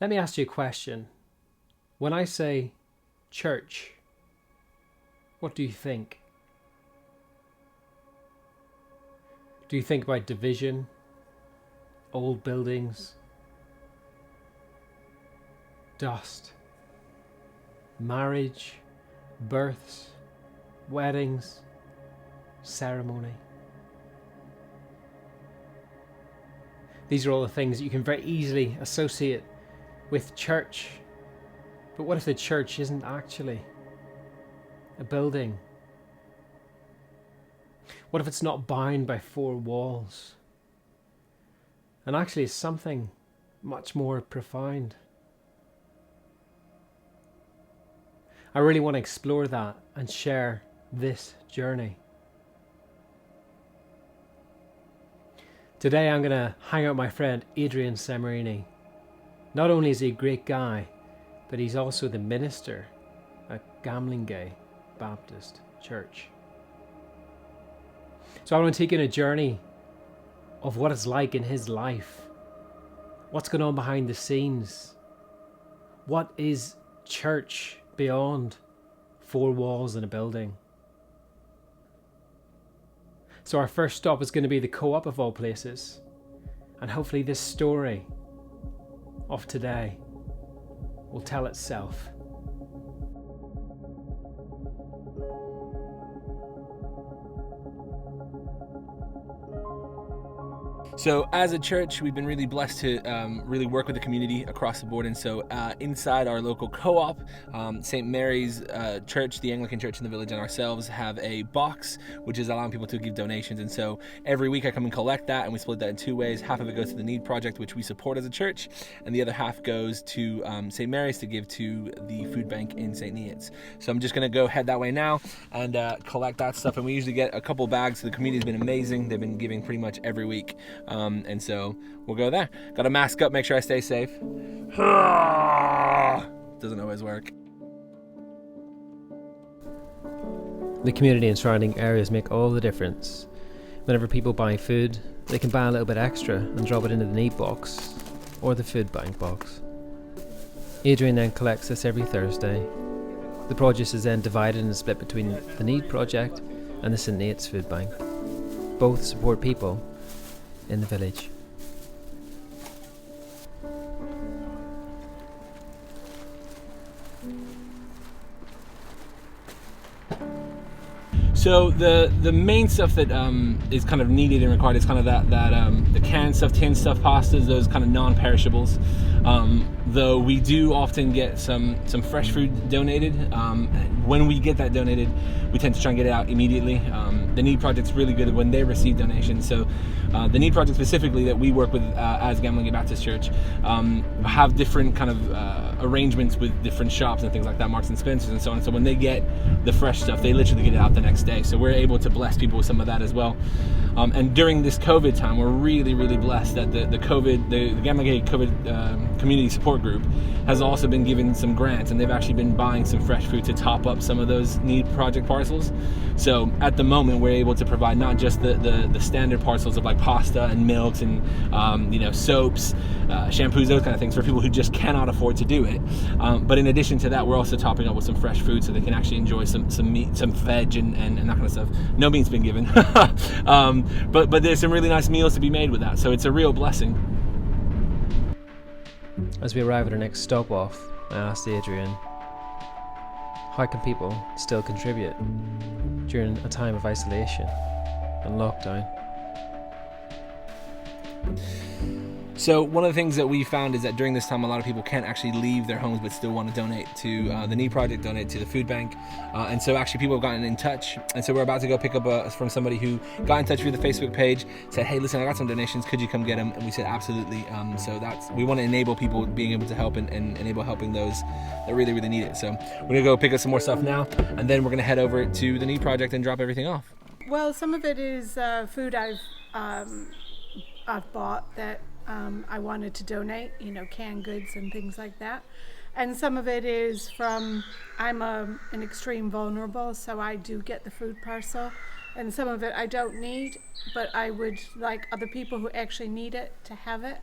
Let me ask you a question. When I say church, what do you think? Do you think about division, old buildings, dust, marriage, births, weddings, ceremony? These are all the things that you can very easily associate with church. But what if the church isn't actually a building? What if it's not bound by four walls? And actually it's something much more profound. I really want to explore that and share this journey. Today I'm going to hang out with my friend Adrian Samarini. Not only is he a great guy, but he's also the minister at Gamlingay Baptist Church. So I want to take you on a journey of what it's like in his life. What's going on behind the scenes? What is church beyond four walls in a building? So our first stop is going to be the Co-op of all places. And hopefully this story of today will tell itself. So as a church, we've been really blessed to really work with the community across the board. And so inside our local co-op, St. Mary's Church, the Anglican church in the village, and ourselves have a box, which is allowing people to give donations. And so every week I come and collect that, and we split that in two ways. Half of it goes to the Need Project, which we support as a church, and the other half goes to St. Mary's to give to the food bank in St. Neots. So I'm just going to go head that way now and collect that stuff. And we usually get a couple bags. So the community has been amazing. They've been giving pretty much every week. And so we'll go there. Got to mask up, make sure I stay safe. Doesn't always work. The community and surrounding areas make all the difference. Whenever people buy food, they can buy a little bit extra and drop it into the need box or the food bank box. Adrian then collects this every Thursday. The produce is then divided and split between the Need Project and the St. Neots Food Bank. Both support people in the village. So the main stuff that is kind of needed and required is kind of that the canned stuff, tin stuff, pastas, those kind of non-perishables. Though we do often get some fresh food donated. When we get that donated, we tend to try and get it out immediately. The Need Project's really good when they receive donations. So the Need Project specifically that we work with as Gamlingay Baptist Church have different kind of arrangements with different shops and things like that, Marks and Spencers and so on. So when they get the fresh stuff, they literally get it out the next day. So we're able to bless people with some of that as well. And during this COVID time, we're really, really blessed that the Gamlingay COVID community support group has also been given some grants, and they've actually been buying some fresh food to top up some of those Need Project parcels. So at the moment, we're able to provide not just the standard parcels of like pasta and milks and soaps, shampoos, those kind of things for people who just cannot afford to do it. But in addition to that, we're also topping up with some fresh food so they can actually enjoy some meat, some veg, and that kind of stuff. No meat's been given, but there's some really nice meals to be made with that. So it's a real blessing. As we arrive at our next stop off, I asked Adrian, how can people still contribute during a time of isolation and lockdown? So one of the things that we found is that during this time, a lot of people can't actually leave their homes but still want to donate to the Need Project, donate to the food bank. And so actually people have gotten in touch. And so we're about to go pick up from somebody who got in touch through the Facebook page, said, hey, listen, I got some donations. Could you come get them? And we said, absolutely. So we want to enable people being able to help and enable helping those that really, really need it. So we're going to go pick up some more stuff now. And then we're going to head over to the Need Project and drop everything off. Well, some of it is food I've bought that I wanted to donate, canned goods and things like that. And some of it is from, I'm an extreme vulnerable, so I do get the food parcel. And some of it I don't need, but I would like other people who actually need it to have it.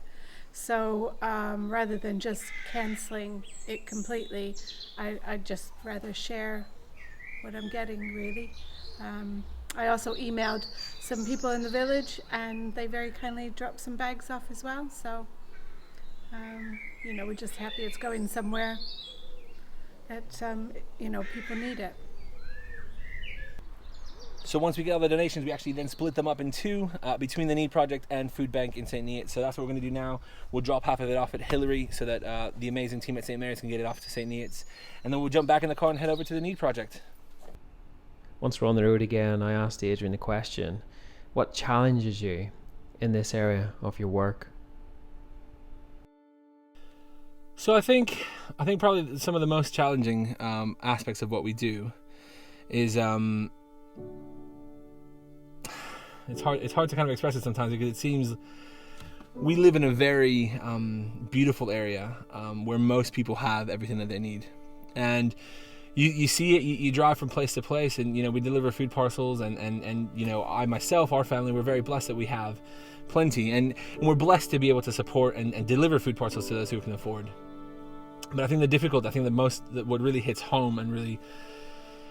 So rather than just canceling it completely, I'd just rather share what I'm getting, really. I also emailed some people in the village, and they very kindly dropped some bags off as well. So, we're just happy it's going somewhere that, people need it. So once we get all the donations, we actually then split them up in two between the Need Project and Food Bank in St. Neots. So that's what we're going to do now. We'll drop half of it off at Hillary so that the amazing team at St. Mary's can get it off to St. Neots. And then we'll jump back in the car and head over to the Need Project. Once we're on the road again, I asked Adrian a question. What challenges you in this area of your work? So I think probably some of the most challenging aspects of what we do is it's hard to kind of express it sometimes, because it seems we live in a very beautiful area where most people have everything that they need, and you see it. You drive from place to place, and we deliver food parcels, and I myself, our family, we're very blessed that we have plenty, and we're blessed to be able to support and deliver food parcels to those who can afford. But I think what really hits home and really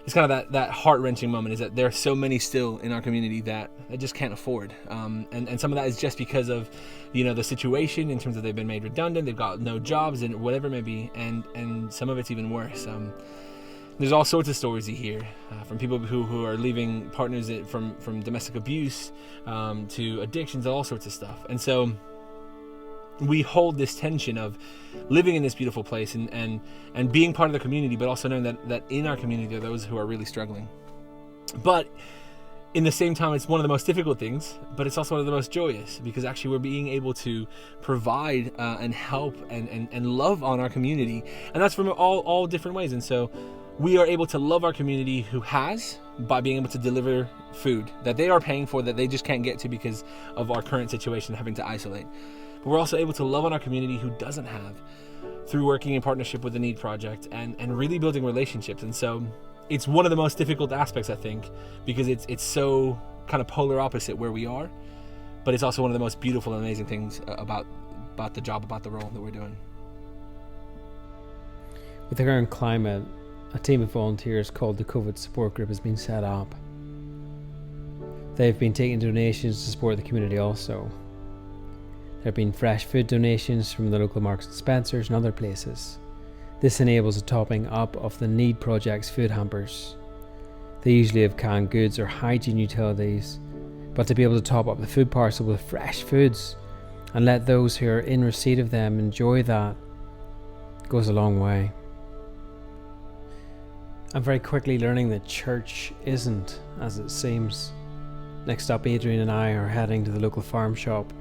it's kind of that heart-wrenching moment is that there are so many still in our community that just can't afford. And some of that is just because of, the situation in terms of they've been made redundant, they've got no jobs and whatever it may be. And some of it's even worse. There's all sorts of stories you hear from people who are leaving partners from domestic abuse to addictions, all sorts of stuff. And so we hold this tension of living in this beautiful place and being part of the community, but also knowing that in our community there are those who are really struggling. But in the same time, it's one of the most difficult things, but it's also one of the most joyous, because actually we're being able to provide and help and love on our community. And that's from all different ways. And so we are able to love our community who has, by being able to deliver food that they are paying for, that they just can't get to because of our current situation, having to isolate. But we're also able to love on our community who doesn't have, through working in partnership with the Need Project and really building relationships. And so it's one of the most difficult aspects, I think, because it's so kind of polar opposite where we are, but it's also one of the most beautiful and amazing things about the job, about the role that we're doing. With the current climate, a team of volunteers called the COVID Support Group has been set up. They've been taking donations to support the community also. There have been fresh food donations from the local Marks and Spencers and other places. This enables a topping up of the Need Project's food hampers. They usually have canned goods or hygiene utilities, but to be able to top up the food parcel with fresh foods and let those who are in receipt of them enjoy that goes a long way. I'm very quickly learning that church isn't as it seems. Next up, Adrian and I are heading to the local farm shop.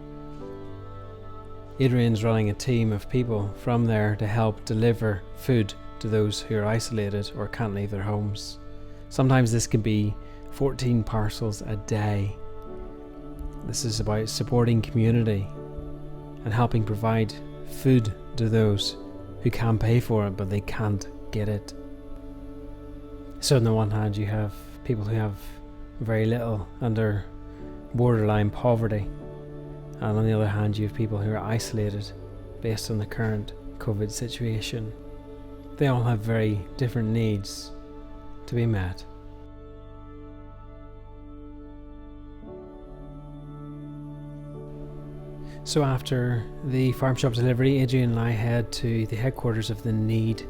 Adrian's running a team of people from there to help deliver food to those who are isolated or can't leave their homes. Sometimes this can be 14 parcels a day. This is about supporting community and helping provide food to those who can pay for it but they can't get it. So on the one hand you have people who have very little and are borderline poverty. And on the other hand, you have people who are isolated based on the current COVID situation. They all have very different needs to be met. So after the farm shop delivery, Adrian and I head to the headquarters of the Need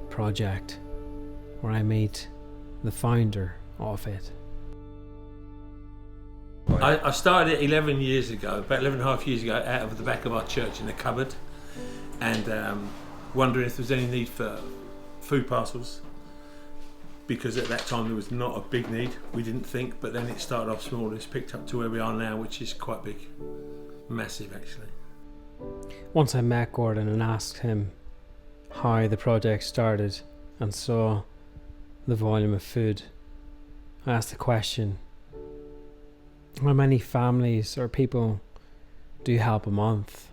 Project, where I meet the founder of it. I started it 11 years ago, about 11 and a half years ago, out of the back of our church in a cupboard, and wondering if there was any need for food parcels, because at that time there was not a big need, we didn't think, but then it started off small and it's picked up to where we are now, which is quite big, massive actually. Once I met Gordon and asked him how the project started and saw the volume of food, I asked the question, how many families or people do you help a month?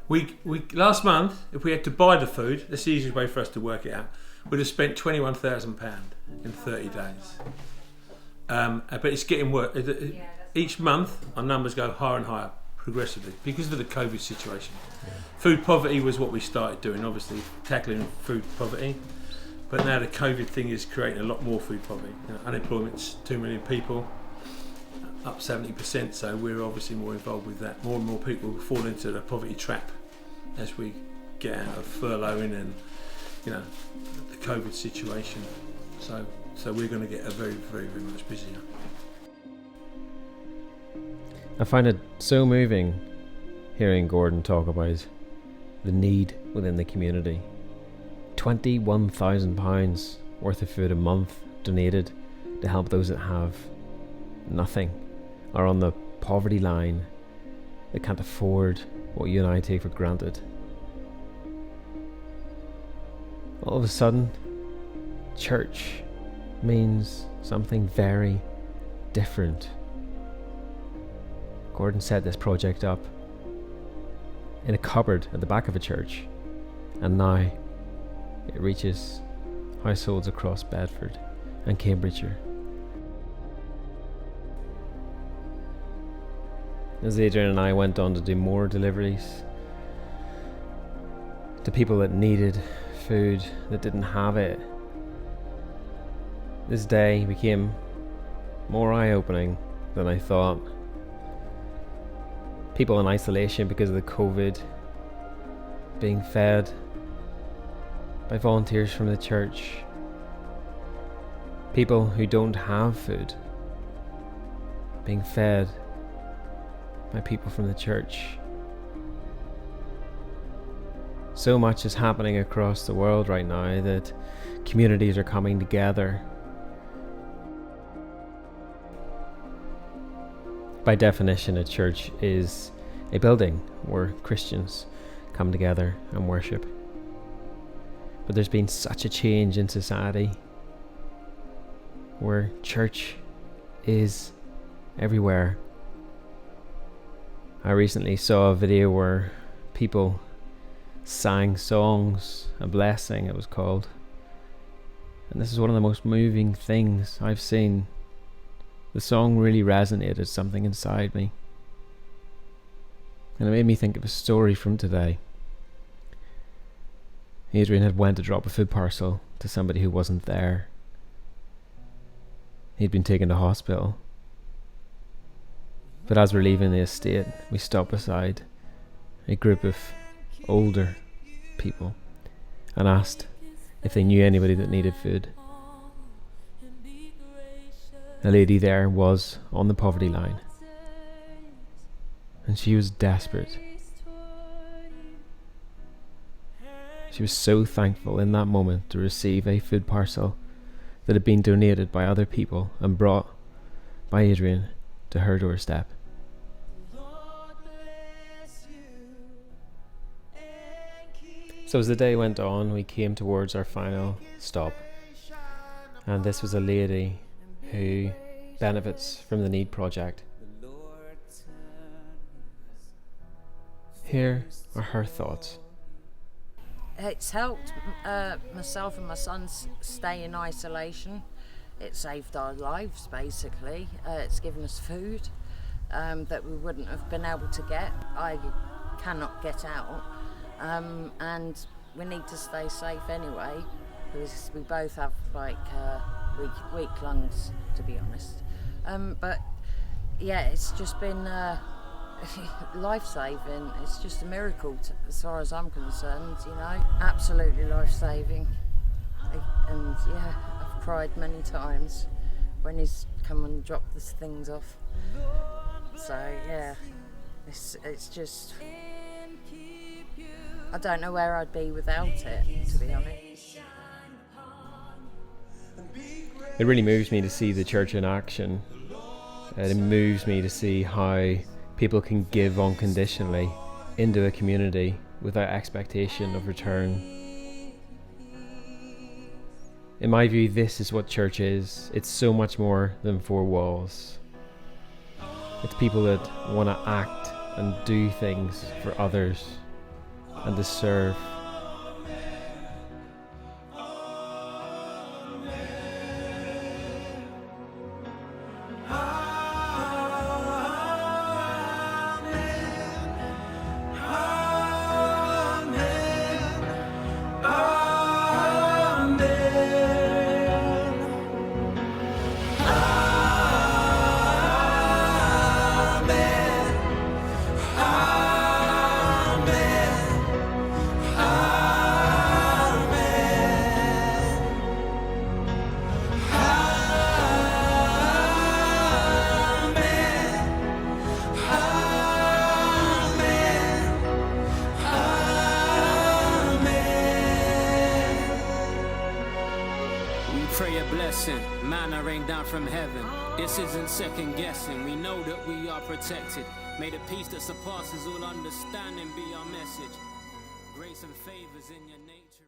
We last month, if we had to buy the food, that's the easiest way for us to work it out, we'd have spent £21,000 in 30 days. But it's getting worse. Each month, our numbers go higher and higher. progressively because of the COVID situation. Food poverty was what we started doing, obviously tackling food poverty, but now the COVID thing is creating a lot more food poverty. Unemployment's 2 million people, up 70%, so we're obviously more involved with that. More and more people fall into the poverty trap as we get out of furloughing and the COVID situation. So we're going to get a very, very, very much busier. I find it so moving hearing Gordon talk about the need within the community. £21,000 worth of food a month donated to help those that have nothing, are on the poverty line, that can't afford what you and I take for granted. All of a sudden, church means something very different. Gordon set this project up in a cupboard at the back of a church, and now it reaches households across Bedford and Cambridgeshire. As Adrian and I went on to do more deliveries to people that needed food, that didn't have it, this day became more eye-opening than I thought. People in isolation because of the COVID being fed by volunteers from the church. People who don't have food being fed by people from the church. So much is happening across the world right now that communities are coming together. By definition, a church is a building where Christians come together and worship. But there's been such a change in society where church is everywhere. I recently saw a video where people sang songs, a blessing it was called. And this is one of the most moving things I've seen. The song really resonated something inside me. And it made me think of a story from today. Adrian had went to drop a food parcel to somebody who wasn't there. He'd been taken to hospital. But as we're leaving the estate, we stopped beside a group of older people and asked if they knew anybody that needed food. A lady there was on the poverty line, and she was desperate. She was so thankful in that moment to receive a food parcel that had been donated by other people and brought by Adrian to her doorstep. So as the day went on, we came towards our final stop, and this was a lady who benefits from the Need Project. Here are her thoughts. It's helped myself and my son stay in isolation. It saved our lives, basically. It's given us food that we wouldn't have been able to get. I cannot get out, and we need to stay safe anyway, because we both have weak lungs, to be honest. But yeah, it's just been life-saving. It's just a miracle as far as I'm concerned, absolutely life-saving. And yeah, I've cried many times when he's come and dropped the things off. So yeah, it's just, I don't know where I'd be without it, to be honest. It really moves me to see the church in action. It moves me to see how people can give unconditionally into a community without expectation of return. In my view, this is what church is. It's so much more than four walls. It's people that want to act and do things for others and to serve. blessing. Manna rain down from heaven. This isn't second guessing. We know that we are protected. May the peace that surpasses all understanding be our message. Grace and favors in your nature.